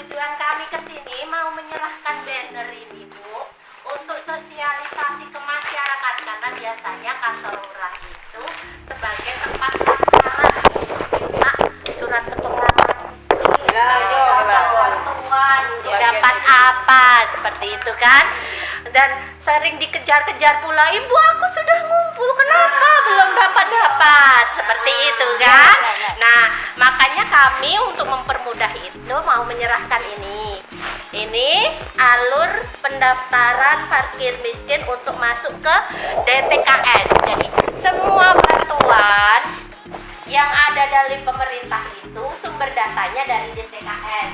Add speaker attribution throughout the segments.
Speaker 1: tujuan kami ke sini mau menyerahkan banner ini, Bu, untuk sosialisasi ke masyarakat karena biasanya kantor lurah itu sebagai tempat sasaran untuk minta surat keterangan miskin, dapat bantuan, dapat apa seperti itu kan. Dan sering dikejar-kejar pula, ibu aku sudah ngumpul, kenapa belum dapat seperti itu kan. Nah, makanya kami untuk mempermudah itu mau menyerahkan ini alur pendaftaran parkir miskin untuk masuk ke DTKS. Jadi semua bantuan yang ada dari pemerintah itu sumber datanya dari DTKS.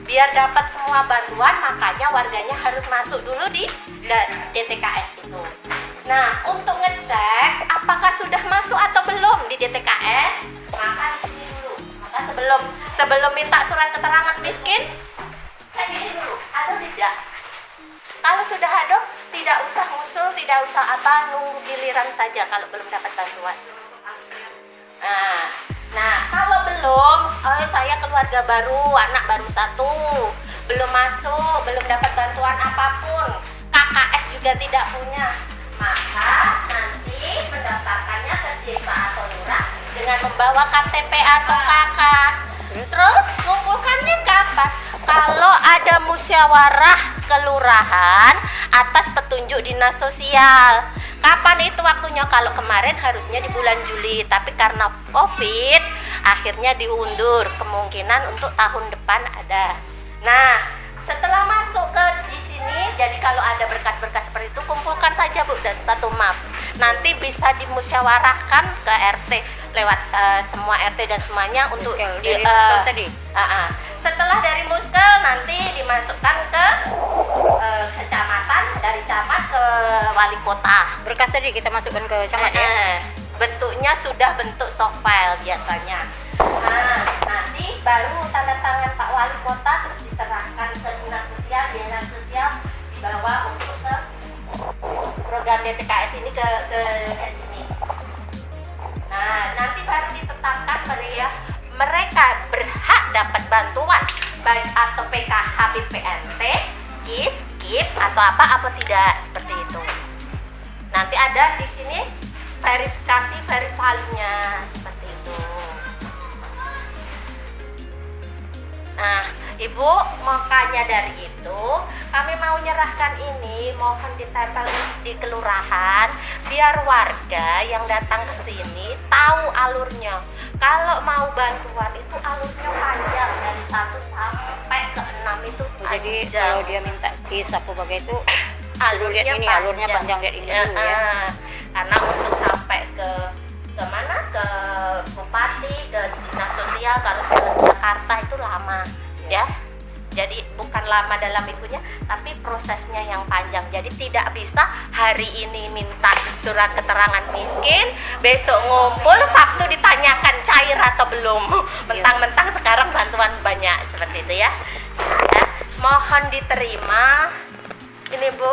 Speaker 1: Biar dapat semua bantuan, makanya warganya harus masuk dulu di DTKS itu. Nah, untuk ngecek apakah sudah masuk atau belum di DTKS, maka di sini dulu. Maka sebelum minta surat keterangan miskin, cek ini dulu, ada tidak? Kalau sudah ada, tidak usah ngusul, tidak usah nunggu giliran saja kalau belum dapat bantuan. Nah, kalau belum, saya keluarga baru, anak baru 1, belum masuk, belum dapat bantuan apapun, KKS juga tidak punya, maka nanti mendaftarkannya ke desa atau lurah dengan membawa KTP atau KK. Terus ngumpulkannya kapan? Kalau ada musyawarah kelurahan atas petunjuk dinas sosial. Kapan itu waktunya? Kalau kemarin harusnya di bulan Juli, tapi karena COVID akhirnya diundur, kemungkinan untuk tahun depan ada. Nah, setelah masuk ke di sini, jadi kalau ada berkas-berkas seperti itu kumpulkan saja, Bu, dan satu map. Nanti bisa dimusyawarahkan ke RT lewat semua RT dan semuanya untuk tadi. Setelah dari muskel nanti dimasukkan ke kecamatan, dari camat ke wali kota.
Speaker 2: Berkas tadi kita masukkan ke camat ya.
Speaker 1: Bentuknya sudah bentuk soft file biasanya. Nah, nanti baru tanda tangan Pak Wali Kota, terus diserahkan ke dinas sosial dibawa untuk ke program DTKS ini ke sini. Nah, nanti baru ditetapkan mereka berhak dapat bantuan baik atau PKH, BPNT, KIS, KIP atau apa tidak seperti itu. Nanti ada di sini verifikasi verifalinya seperti itu. Nah, Ibu, makanya dari itu kami mau nyerahkan ini, mohon ditempel di kelurahan biar warga yang datang ke sini tahu alurnya. Kalau mau bantuan itu alurnya panjang dari 1 sampai ke 6 itu.
Speaker 2: Jadi
Speaker 1: panjang.
Speaker 2: kalau dia minta KIS apa bagai itu
Speaker 1: alurnya
Speaker 2: lihat ini
Speaker 1: panjang.
Speaker 2: alurnya panjang, lihat ini dulu ya.
Speaker 1: Karena untuk sampai ke mana, ke bupati, ke dinas sosial, kalau ke Jakarta itu lama ya. Jadi bukan lama dalam itunya, tapi prosesnya yang panjang. Jadi tidak bisa hari ini minta surat keterangan miskin, besok ngumpul, Sabtu ditanyakan cair atau belum. Mentang-mentang sekarang bantuan banyak seperti itu ya. Mohon diterima. Ini, Bu.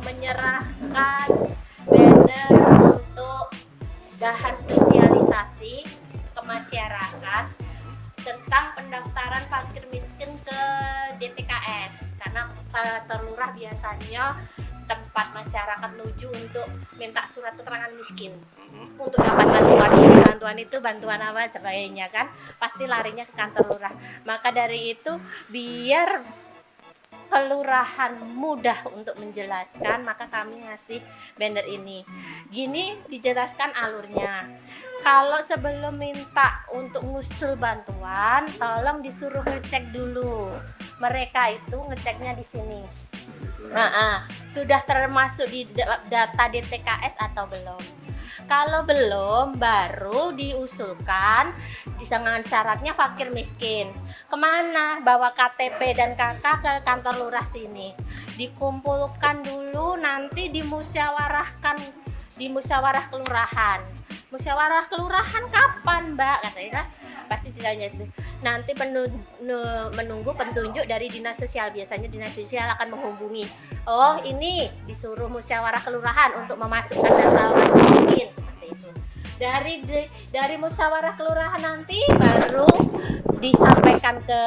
Speaker 1: Menyerahkan banner untuk bahan sosialisasi ke masyarakat tentang pendaftaran parkir miskin ke DTKS, karena terlurah biasanya tempat masyarakat menuju untuk minta surat keterangan miskin untuk dapat bantuan itu bantuan apa sebagainya kan, pasti larinya ke kantor lurah. Maka dari itu biar kelurahan mudah untuk menjelaskan, maka kami ngasih banner ini. Gini dijelaskan alurnya. Kalau sebelum minta untuk ngusul bantuan, tolong disuruh ngecek dulu. Mereka itu ngeceknya di sini. Sudah termasuk di data DTKS atau belum? Kalau belum, baru diusulkan dengan syaratnya fakir miskin. Kemana? Bawa KTP dan KK ke kantor lurah sini. Dikumpulkan dulu, nanti dimusyawarahkan di musyawarah kelurahan. Musyawarah kelurahan kapan, Mbak? Katanya pasti ditanya nanti menunggu petunjuk dari dinas sosial. Biasanya dinas sosial akan menghubungi. Oh, ini disuruh musyawarah kelurahan untuk memasukkan data miskin seperti itu. Dari musyawarah kelurahan nanti baru disampaikan ke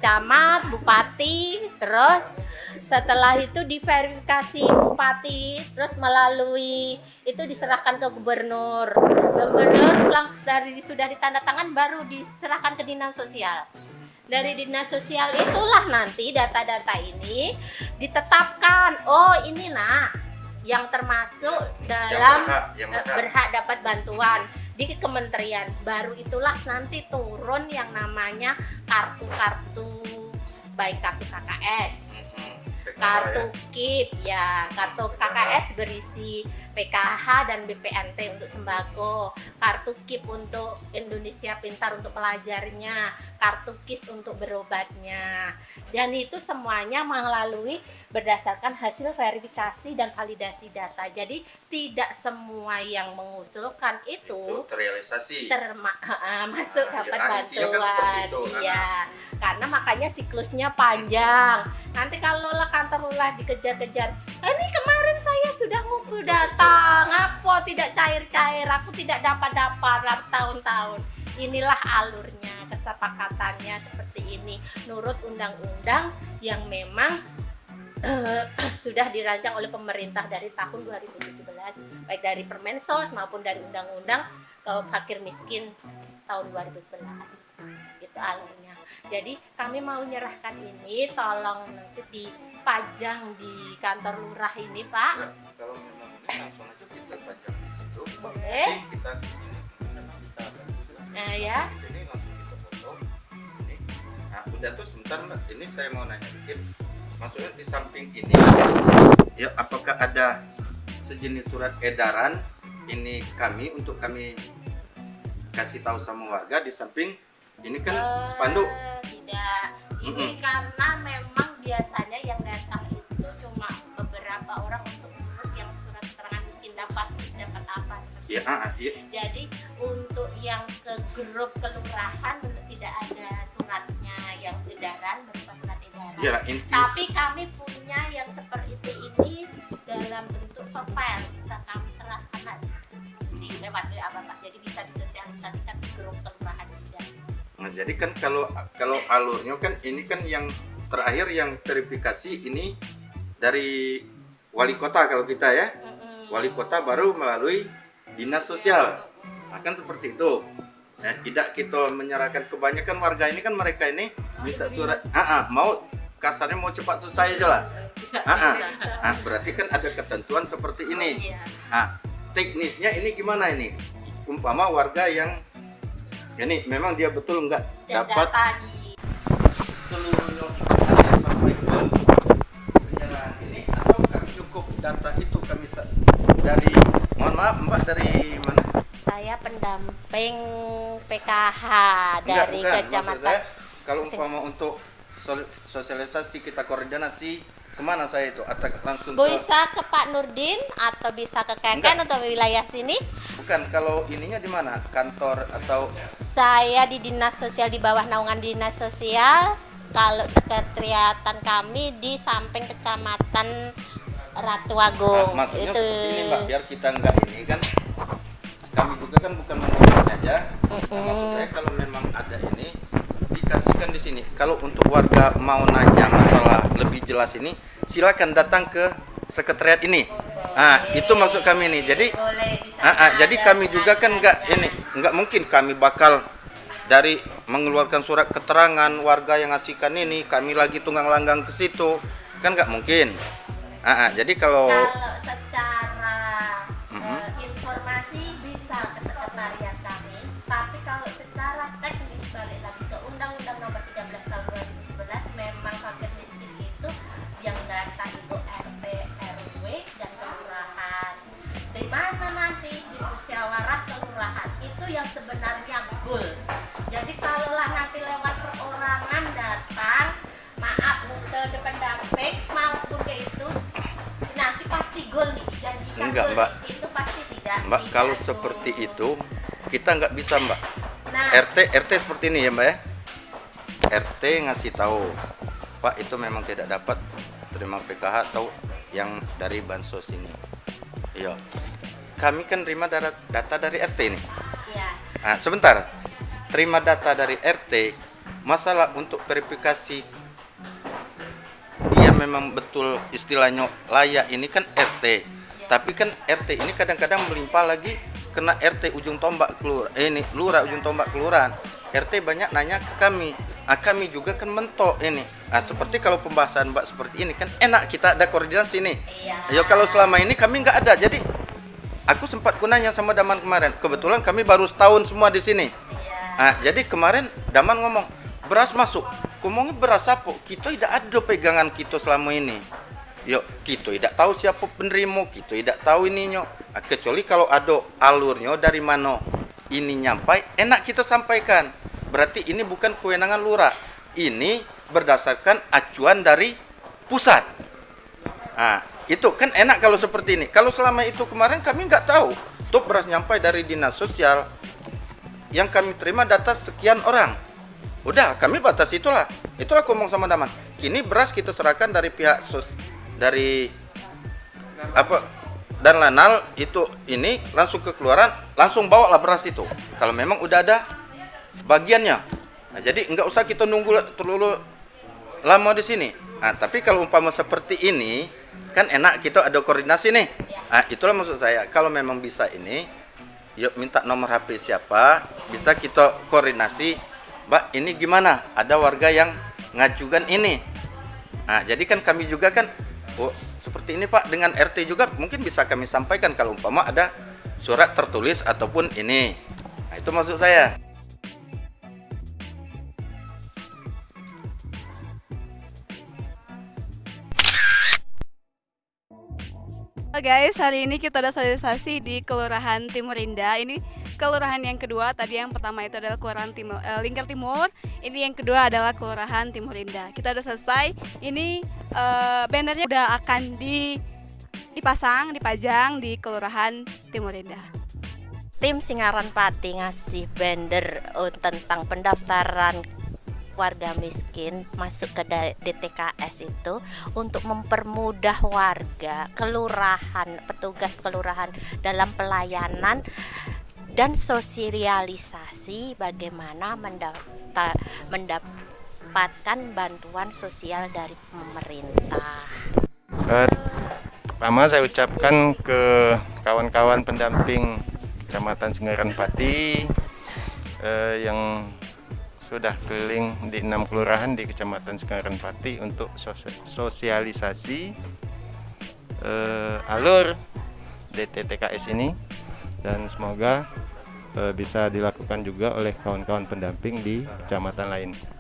Speaker 1: camat, bupati, terus setelah itu diverifikasi bupati, terus melalui itu diserahkan ke gubernur. Gubernur langsung sudah ditandatangan baru diserahkan ke dinas sosial. Dari dinas sosial itulah nanti data-data ini ditetapkan. Oh, ini nah yang termasuk dalam
Speaker 3: yang
Speaker 1: berhak dapat bantuan di kementerian. Baru itulah nanti turun yang namanya kartu-kartu, baik kartu KKS, kartu KIP ya, kartu KKS berisi PKH dan BPNT untuk sembako, kartu KIP untuk Indonesia Pintar untuk pelajarnya, kartu KIS untuk berobatnya, dan itu semuanya melalui berdasarkan hasil verifikasi dan validasi data. Jadi tidak semua yang mengusulkan itu
Speaker 3: terrealisasi,
Speaker 1: masuk dapat bantuan.
Speaker 3: Kan
Speaker 1: Iya, karena makanya siklusnya panjang. Nanti kalau kantor lurah dikejar-kejar, ini kemarin saya sudah ngumpul data, ngapo tidak cair-cair, aku tidak dapat tahun-tahun. Inilah alurnya, kesepakatannya seperti ini menurut undang-undang yang memang sudah dirancang oleh pemerintah dari tahun 2017, baik dari Permensos maupun dari undang-undang fakir miskin tahun 2011. Itu alurnya. Jadi kami mau nyerahkan ini, tolong nanti dipajang di kantor lurah ini, Pak.
Speaker 3: Ya, kalau memang ini langsung aja kita pajang di situ.
Speaker 1: Boleh.
Speaker 3: Nanti kita bisa
Speaker 1: Nah ya.
Speaker 3: Ini langsung kita foto. Ini. Nah, udah tuh sebentar Mbak. Ini saya mau nanya dikit. Maksudnya di samping ini, ya apakah ada sejenis surat edaran ini untuk kami kasih tahu sama warga di samping ini kan spanduk?
Speaker 1: Tidak. Ini karena memang biasanya yang datang itu cuma beberapa orang untuk ngurus yang surat keterangan miskin dapat apa seperti
Speaker 3: Ya,
Speaker 1: itu. Jadi untuk yang ke grup kelurahan untuk tidak ada suratnya yang edaran, berupa surat edaran.
Speaker 3: Ya,
Speaker 1: Tapi kami punya yang seperti ini dalam bentuk software, bisa kami serahkan di lewat WA Bapak. Jadi bisa disosialisasikan di grup kelurahan juga.
Speaker 3: Nah, jadi kan kalau alurnya kan ini kan yang terakhir yang verifikasi ini dari wali kota kalau kita ya. Wali kota baru melalui dinas sosial. Nah, kan seperti itu. Nah, tidak kita menyerahkan, kebanyakan warga ini kan mereka ini minta surat, mau kasarnya mau cepat selesai aja lah. Berarti kan ada ketentuan seperti ini. Teknisnya ini gimana ini? Umpama warga yang ini memang dia betul nggak dapat seluruhnya hanya sampai ke penyerahan ini, atau cukup data itu kami dari, mohon maaf Mbak, dari mana?
Speaker 1: Saya pendamping PKH dari
Speaker 3: Bukan.
Speaker 1: Kecamatan.
Speaker 3: Maksud saya, kalau umpama untuk sosialisasi kita koordinasi kemana saya itu? Atau langsung
Speaker 1: Bisa ke Pak Nurdin atau bisa ke Keken atau wilayah sini?
Speaker 3: Bukan, kalau ininya di mana? Kantor atau?
Speaker 1: Saya di dinas sosial, di bawah naungan dinas sosial. Kalau sekretariatan kami di samping Kecamatan Ratu Agung.
Speaker 3: Maksudnya
Speaker 1: Itu
Speaker 3: seperti ini Mbak, biar kita enggak ini kan, kami juga kan bukan mengurus aja. Maksud saya kalau memang ada ini dikasihkan di sini. Kalau untuk warga mau nanya masalah lebih jelas ini, silakan datang ke sekretariat ini. Itu maksud kami ini. Jadi jadi kami juga kan enggak mungkin kami bakal dari mengeluarkan surat keterangan warga yang ngasihkan ini, kami lagi tunggang langgang ke situ, kan nggak mungkin. Jadi kalau
Speaker 1: secara informasi bisa ke sekretariat kami, tapi kalau secara teknis balik lagi ke Undang-Undang Nomor 13 Tahun 2011, memang fakir miskin itu yang data itu RT, RW dan kelurahan. Di mana nanti? Di kelurahan itu yang sebenarnya goal. Jadi kalaulah nanti lewat perorangan datang, maaf muncul ke pendamping maupun ke itu, nanti pasti goal nih dijanjikan.
Speaker 3: Enggak,
Speaker 1: goal.
Speaker 3: Mbak.
Speaker 1: Itu pasti tidak.
Speaker 3: Mbak,
Speaker 1: tidak
Speaker 3: kalau
Speaker 1: goal.
Speaker 3: seperti itu kita nggak bisa, Mbak.
Speaker 1: Nah,
Speaker 3: RT seperti ini ya, Mbak ya. RT ngasih tahu, Pak itu memang tidak dapat terima PKH atau yang dari bansos ini. Iya. Kami kan terima data dari RT ini.
Speaker 1: ya.
Speaker 3: Nah, sebentar. Terima data dari RT, masalah untuk verifikasi dia memang betul istilahnya layak ini kan RT. Tapi kan RT ini kadang-kadang melimpah lagi kena RT ujung tombak ini lurah ujung tombak kelurahan. RT banyak nanya ke kami. Kami juga kan mentok ini. Seperti kalau pembahasan Mbak seperti ini kan enak kita ada koordinasi nih.
Speaker 1: Iya.
Speaker 3: Ya kalau selama ini kami nggak ada. Jadi aku sempat kunanya sama Daman kemarin. Kebetulan kami baru setahun semua di sini. Jadi kemarin Daman ngomong beras masuk. Ngomongnya beras apa? Kita tidak ada pegangan kita selama ini. Yuk, kita tidak tahu siapa penerima, kita tidak tahu ininya. Kecuali kalau ada alurnya dari mana ini nyampai, enak kita sampaikan. Berarti ini bukan kewenangan lurah. Ini berdasarkan acuan dari pusat. Itu kan enak kalau seperti ini. Kalau selama itu kemarin kami nggak tahu. Tuh beras nyampai dari dinas sosial. Yang kami terima data sekian orang. Udah, kami batas itulah. Itulah aku ngomong sama Daman. Ini beras kita serahkan dari pihak dari apa dan Lanal itu ini langsung ke kelurahan, langsung bawa lah beras itu. Kalau memang udah ada bagiannya. Jadi nggak usah kita nunggu terlalu lama di sini. Tapi kalau umpama seperti ini kan enak kita ada koordinasi nih. Itulah maksud saya. Kalau memang bisa ini, yuk minta nomor HP siapa, bisa kita koordinasi. Mbak, ini gimana? Ada warga yang ngajukan ini. Jadi kan kami juga kan, seperti ini Pak, dengan RT juga mungkin bisa kami sampaikan kalau umpama ada surat tertulis ataupun ini. Itu maksud saya.
Speaker 4: Guys, hari ini kita ada sosialisasi di Kelurahan Timur Indah. Ini kelurahan yang kedua. Tadi yang pertama itu adalah Kelurahan Lingkar Timur. Ini yang kedua adalah Kelurahan Timur Indah. Kita udah selesai. Ini bannernya udah akan dipajang di Kelurahan Timur Indah.
Speaker 1: Tim Singaran Pati ngasih banner tentang pendaftaran warga miskin masuk ke DTKS itu untuk mempermudah warga kelurahan, petugas kelurahan dalam pelayanan dan sosialisasi bagaimana mendapatkan bantuan sosial dari pemerintah.
Speaker 5: Pertama saya ucapkan ke kawan-kawan pendamping Kecamatan Singaran Pati yang sudah keliling di 6 kelurahan di Kecamatan Singaran Pati untuk sosialisasi alur DTTKS ini, dan semoga bisa dilakukan juga oleh kawan-kawan pendamping di kecamatan lain.